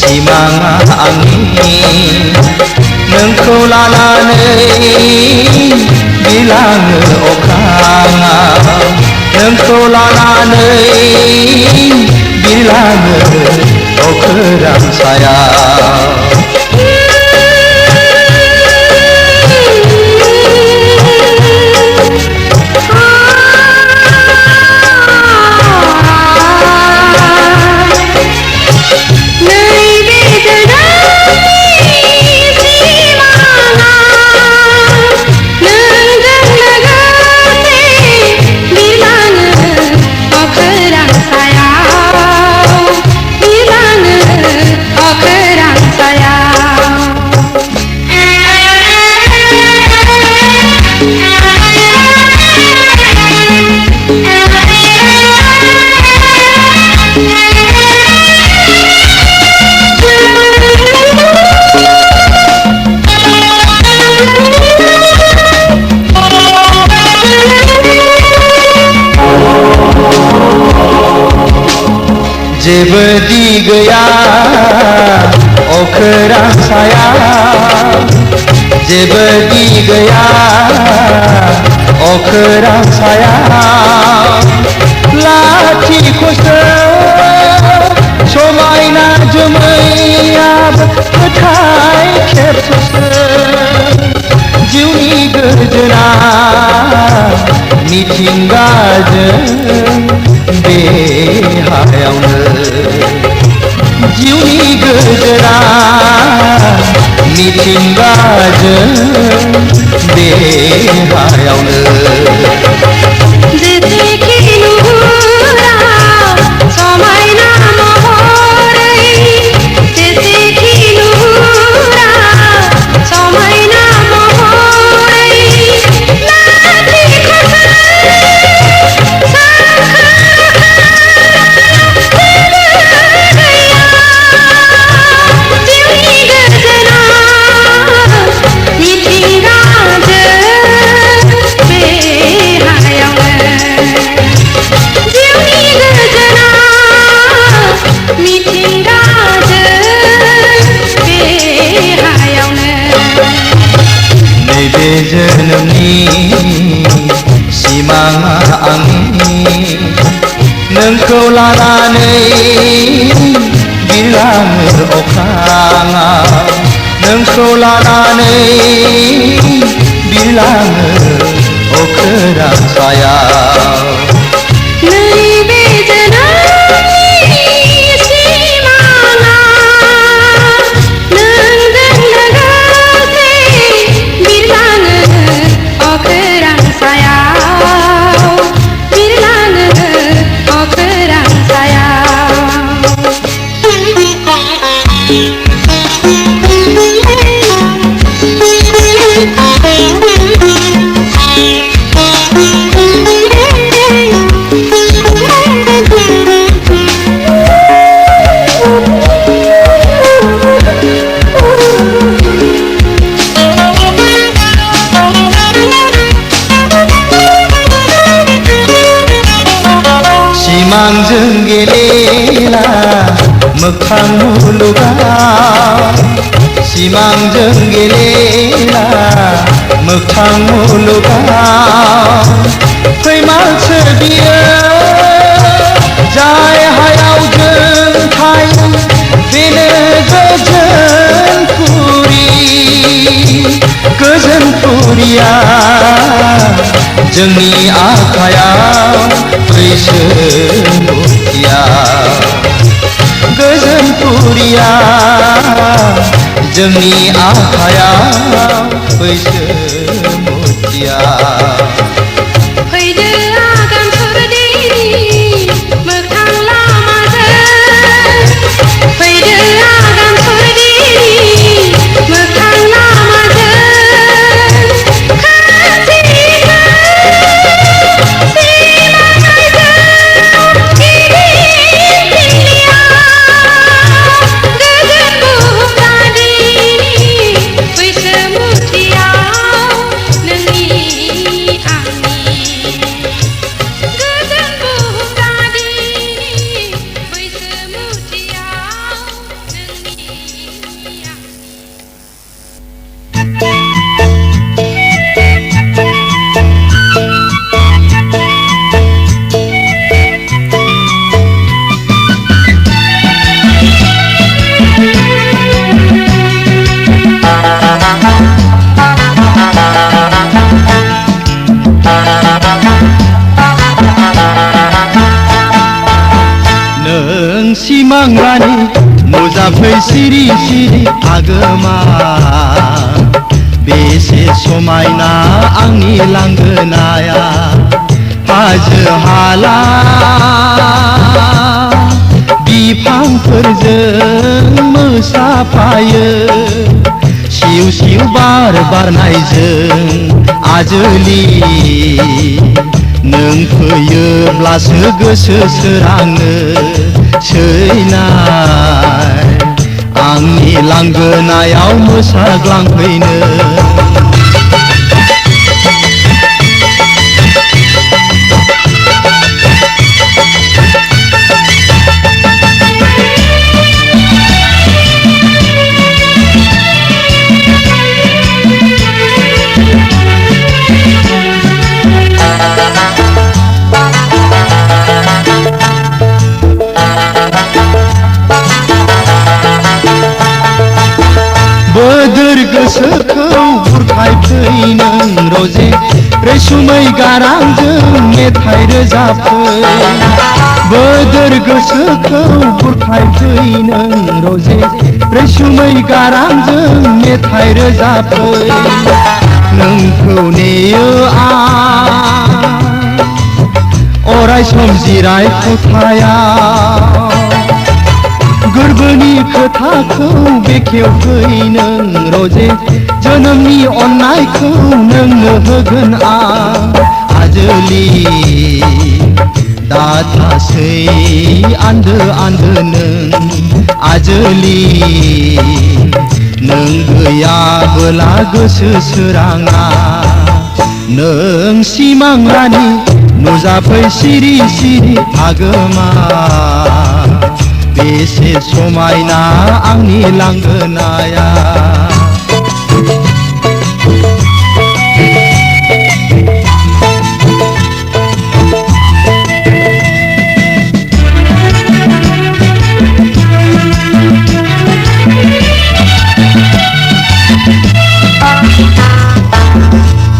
सिमाङा आंनि नोंखौ लानानै बिलाङो अख्राङाव नोंखौ लानानै बिलाङो अख्रां सायाव जेबो दी गया अख्रां सायाव जेबो दी गया अख्रां सायाव लाथिख'सो समायना जोमैयाबो फोथाय खेबस'सो जिउनि गोजोना मिथिंगाजों बे हायावनो जिउनि गोजोना मिथिंगाजों बे हायावनो जोनोमनि सिमाङा आंनि नोंखौ लानानै बिरलाङो अख्राङाव नोंखौ लानानै बिरलाङो अख्रां सायाव सिमांजों गेलेला मोखां मुलुगाव सिमांजों गेलेला मोखां मुलुगाव फैमालसो बियो जाय हायाव जों थायो बेनो गोजोन पुरिया जोंनि आखायाव बैसोमुथिया गोजोन पुरिया जोंनि आखायाव बैसोमुथिया नुजाफै सिरि सिरि आगोमा बेसे समायना आंनि लांगोनाया हाजो हाला बिफांफोरजों मोसाफायो सिउ सिउ बार बारनायजों आजोलि नों फैयोब्लासो गोसो सोराङो सैनाय आंनि लांगोनायाव मोसाग्लांफैनो बोदोर गोसोखौ बुरखायफै नों रजे रैसुमै गारांजों मेथाइ रोजाबफै बोदोर गोसोखौ बुरखायफै नों रजे रैसुमै गारांजों मेथाइ रोजाबफै नोंखौ नेयो आं अराय सम जिराय खथायाव गोरबोनि खोथाखौ बेखेवफै नों रजे जोनोमनि अननायखौ नोंनो होगोन आं आजोलि दाथासै आन्दो आन्दो नों आजोलि नों गैयाबोला गोसो सोराङा नों सिमां रानि नुजाफै सिरि सिरि आगोमा बेसे समायना आंनि लांगोनाया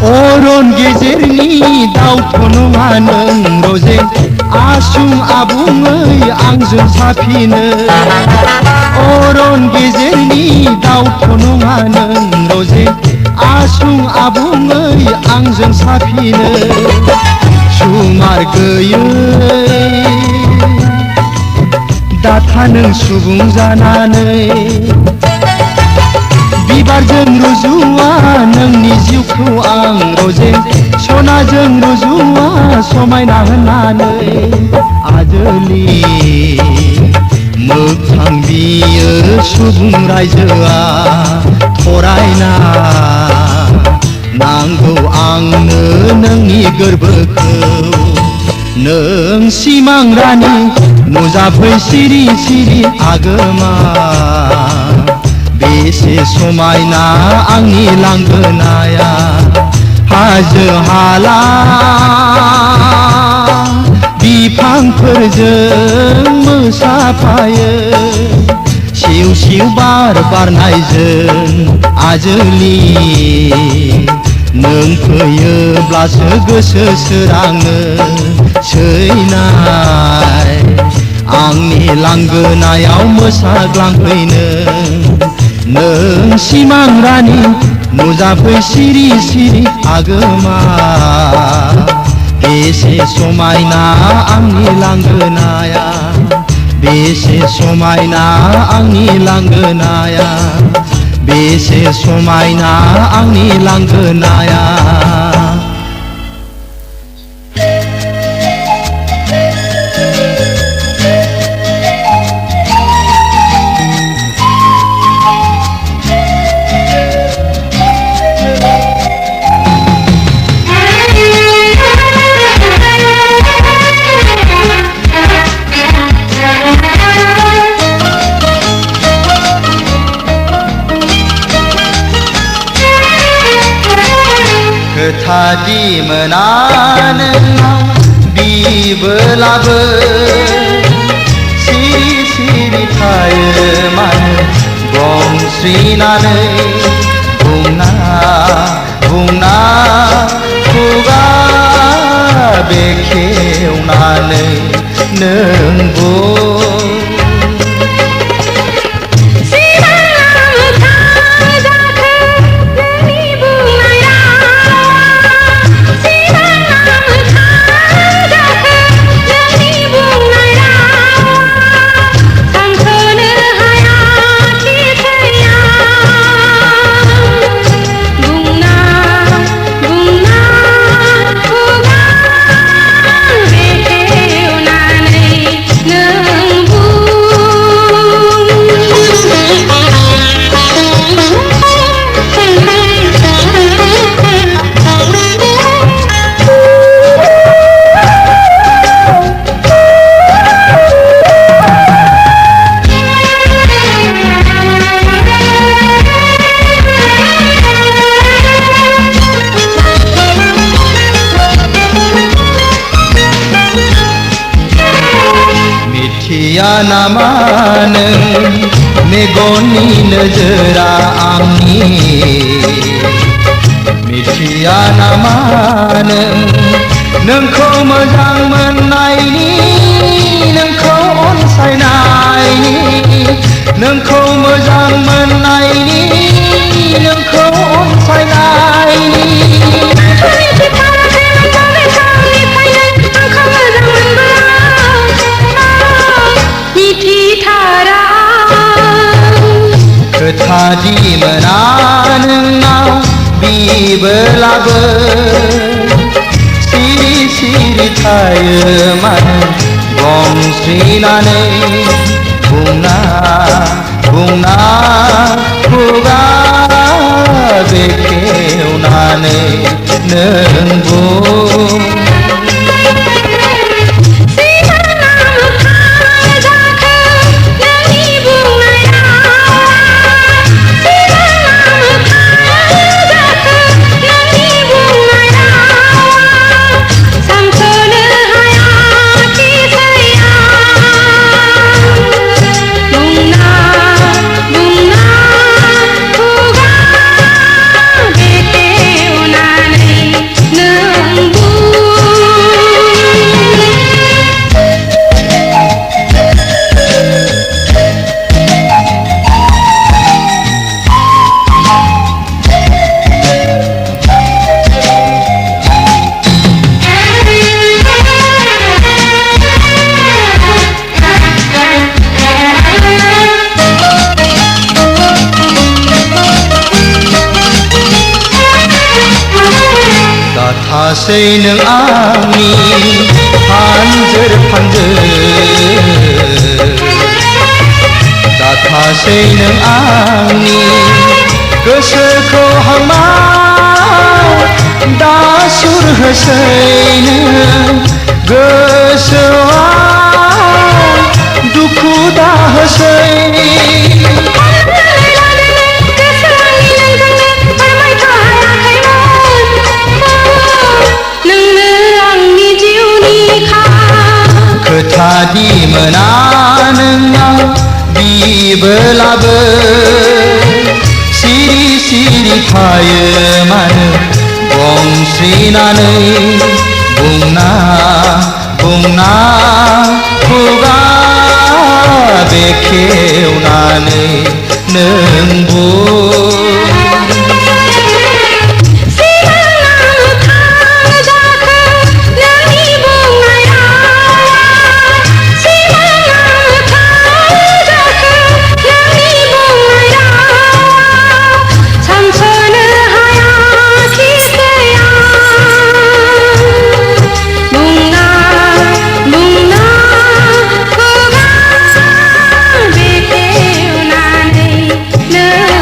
अरन गेजेरनि दाउथ' नङा नों रजे आसुं आबुङै आंजों साफिनो अरन गेजेरनि दाउथ' नङा नों रजे आसुं आबुङै आंजों साफिनो सुमार गैयै दाथा नों सुबुं जानानै बिबारजों रुजुआ नोंनि जिउखौ आं रजे सनाजों रुजुआ समायना होननानै आजोलि मोगथां बियो सुबुं रायजोआ फरायना नांगौ आंनो नोंनि गोरबोखौ नों सिमां रानि नुजाफै सिरि सिरि आगोमा बेसे समायना आंनि लांगोनाया हाजो हाला बिफांफोरजों मोसाफायो सिउ सिउ बार बारनायजों आजोलि नों फैयोब्लासो गोसो सोराङो सैनाय आंनि लांगोनायाव मोसाग्लांफैनो नों सिमां रानि नुजाफै सिरि सिरि आगोमा बेसे समायना आंनि लांगोनाया बेसे समायना आंनि लांगोनाया बेसे समायना आंनि लांगोनाया खोथादि मोना नोंनाव बिबोलाबो सिरि सिरि थायो मानो गंस्रिनानै बुंना बुंना खुगा बेखेवनानै नों बुं मिथिया नामा नों मेगननि नोजोरा आंनि मिथिया नामा नों नोंखौ मोजां मोननायनि नोंखौ अनसायनायनि नोंखौ मोजां मोननायनि नोंखौ अनसायनायनि खोथा दिमोना नोंनाव बिबोलाबो सिरि सिरि थायो मानो गं स्रिनानै बुंना बुंना खुगा बेखेवनानै नों बुं दाथासै नों आंनि फानजोर फानजोर दाथासै नों आंनि गोसोखौ हांमा दासुर होसै नों गोसोआव दुखु दाहोसै खोथा दिमोना नोंनाव बिबोलाबो सिरि सिरि थायो मानो गं स्रिनानै बुंना बुंना खुगा बेखेवनानै नों बुं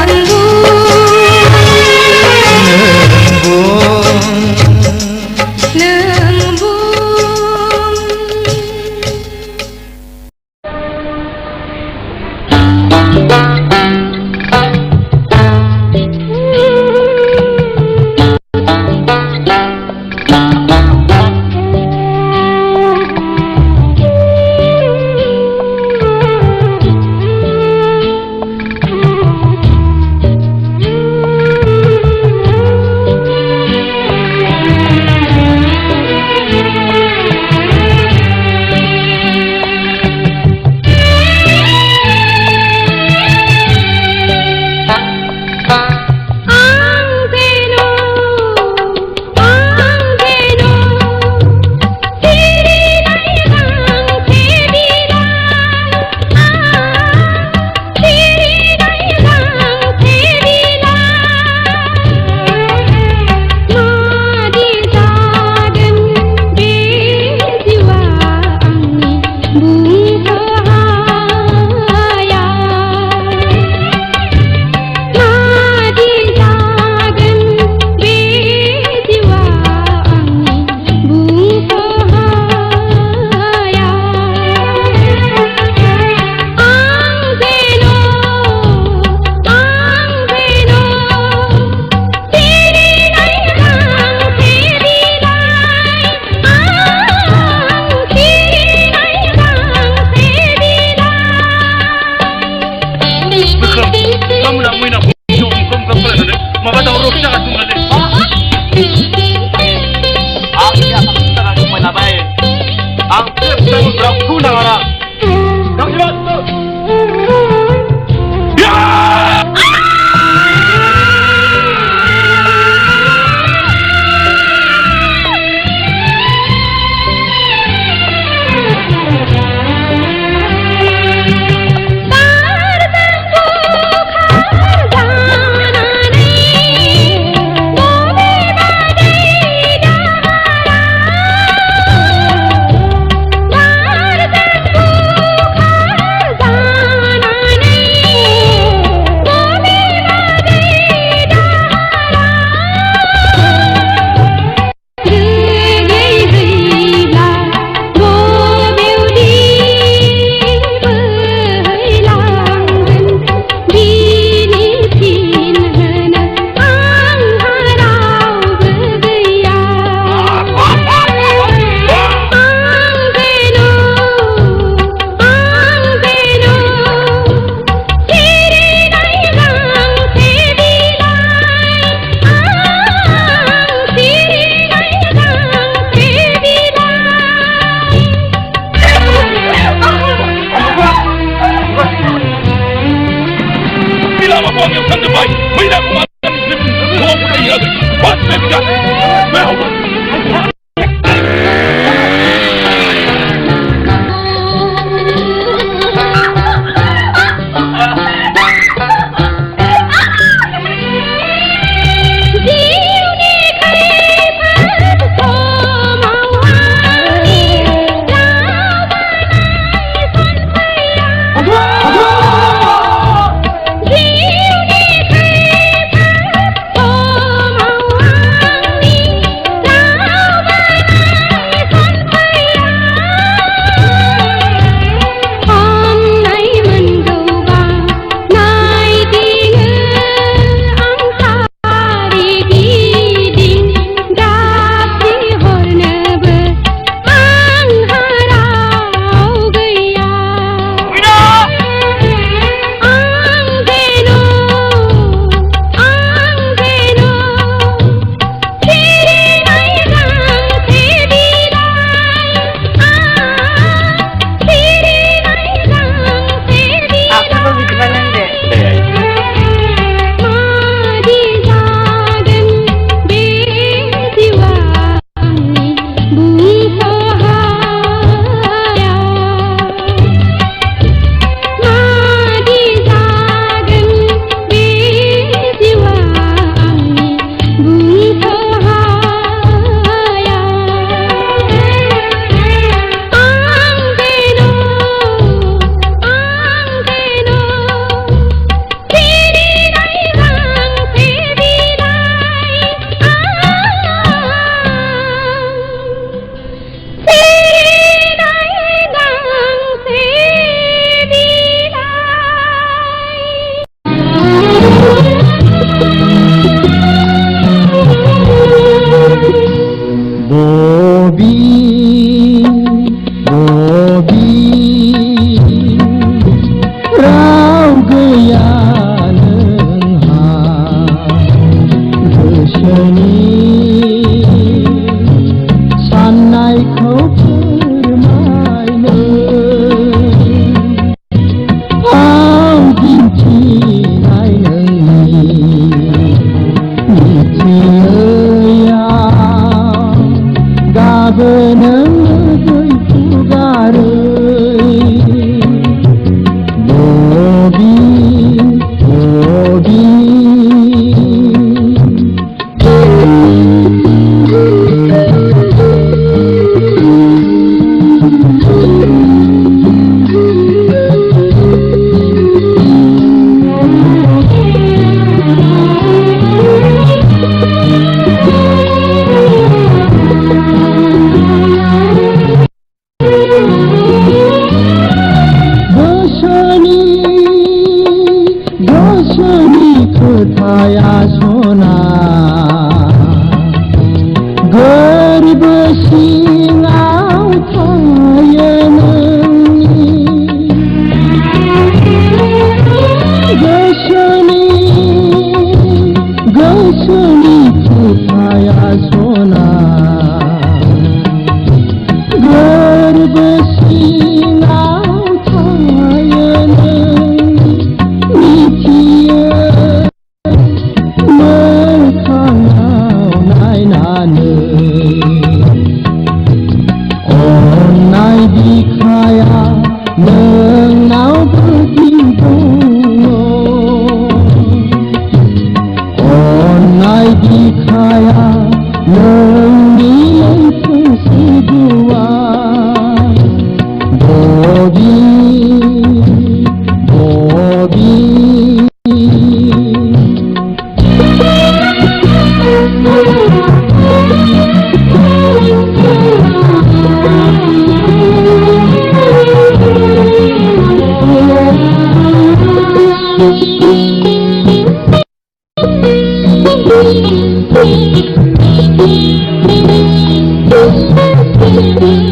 Nunggu खोम गामोना मैना खोम खोम फरायनानै माबा दावराव जागासिनो दं आं आसाम सरकारा बुंबाय लाबाय आं बिरादखौ नाङाना खोथाया सना गोरबो सिङाव थायो नोंनि Thank you.